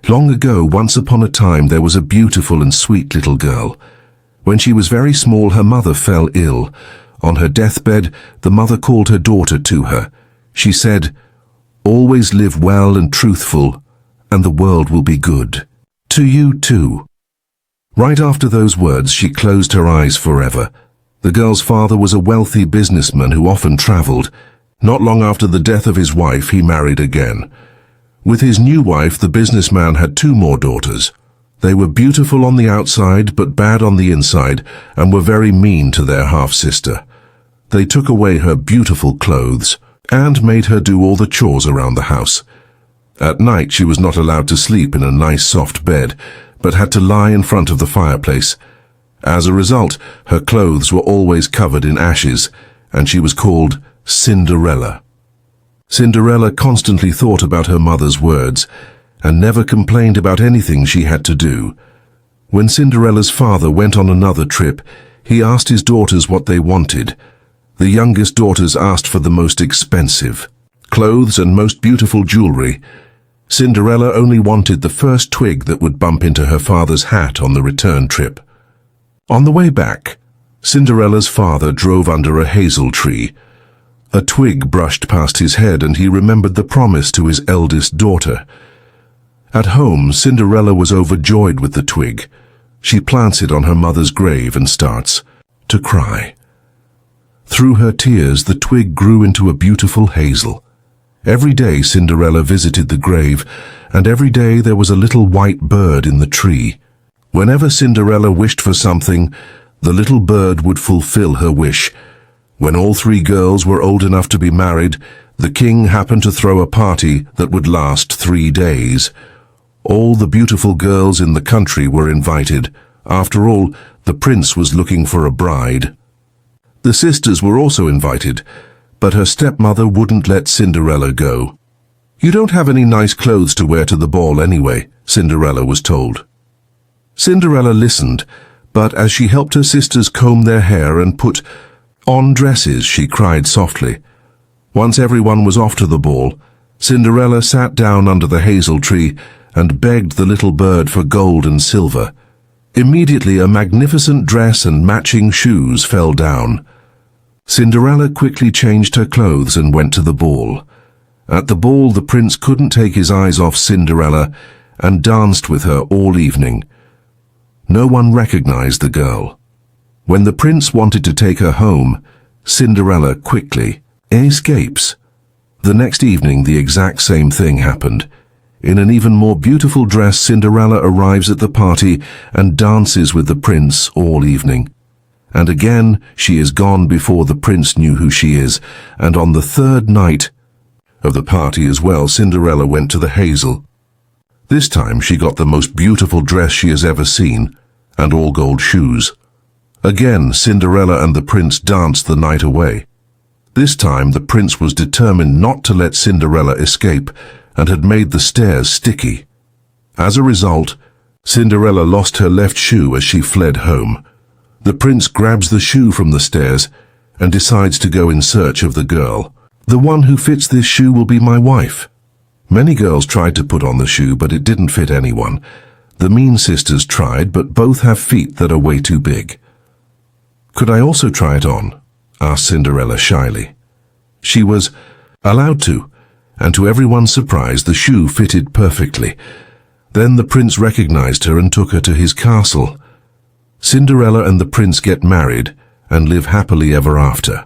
Long ago, once upon a time, there was a beautiful and sweet little girl. When she was very small, her mother fell ill. On her deathbed, the mother called her daughter to her. She said, "Always live well and truthful, and the world will be good. To you too." Right after those words, she closed her eyes forever. The girl's father was a wealthy businessman who often traveled. Not long after the death of his wife, he married again. With his new wife, the businessman had 2 more daughters. They were beautiful on the outside, but bad on the inside, and were very mean to their half-sister. They took away her beautiful clothes, and made her do all the chores around the house. At night, she was not allowed to sleep in a nice soft bed, but had to lie in front of the fireplace. As a result, her clothes were always covered in ashes, and she was called Cinderella. Cinderella constantly thought about her mother's words, and never complained about anything she had to do. When Cinderella's father went on another trip, he asked his daughters what they wanted. The youngest daughters asked for the most expensive clothes and most beautiful jewelry. Cinderella only wanted the first twig that would bump into her father's hat on the return trip. On the way back, Cinderella's father drove under a hazel tree. A twig brushed past his head, and he remembered the promise to his eldest daughter. At home, Cinderella was overjoyed with the twig. She plants it on her mother's grave and starts to cry. Through her tears, the twig grew into a beautiful hazel. Every day Cinderella visited the grave, and every day there was a little white bird in the tree. Whenever Cinderella wished for something, the little bird would fulfill her wish. When all 3 girls were old enough to be married, the king happened to throw a party that would last 3 days. All the beautiful girls in the country were invited. After all, the prince was looking for a bride. The sisters were also invited, but her stepmother wouldn't let Cinderella go. "You don't have any nice clothes to wear to the ball anyway," Cinderella was told. Cinderella listened, but as she helped her sisters comb their hair and put on dresses, she cried softly. Once everyone was off to the ball, Cinderella sat down under the hazel tree and begged the little bird for gold and silver. Immediately a magnificent dress and matching shoes fell down. Cinderella quickly changed her clothes and went to the ball. At the ball, the prince couldn't take his eyes off Cinderella and danced with her all evening. No one recognized the girl. When the prince wanted to take her home, Cinderella quickly escapes. The next evening, the exact same thing happened. In an even more beautiful dress, Cinderella arrives at the party and dances with the prince all evening. And again, she is gone before the prince knew who she is, and on the 3rd night of the party as well, Cinderella went to the hazel. This time she got the most beautiful dress she has ever seen, and all gold shoes. Again, Cinderella and the prince danced the night away. This time the prince was determined not to let Cinderella escape, and had made the stairs sticky. As a result, Cinderella lost her left shoe as she fled home. The prince grabs the shoe from the stairs and decides to go in search of the girl. "The one who fits this shoe will be my wife." Many girls tried to put on the shoe, but it didn't fit anyone. The mean sisters tried, but both have feet that are way too big. "Could I also try it on?" asked Cinderella shyly. She was allowed to, and to everyone's surprise, the shoe fitted perfectly. Then the prince recognized her and took her to his castle. Cinderella and the prince get married and live happily ever after.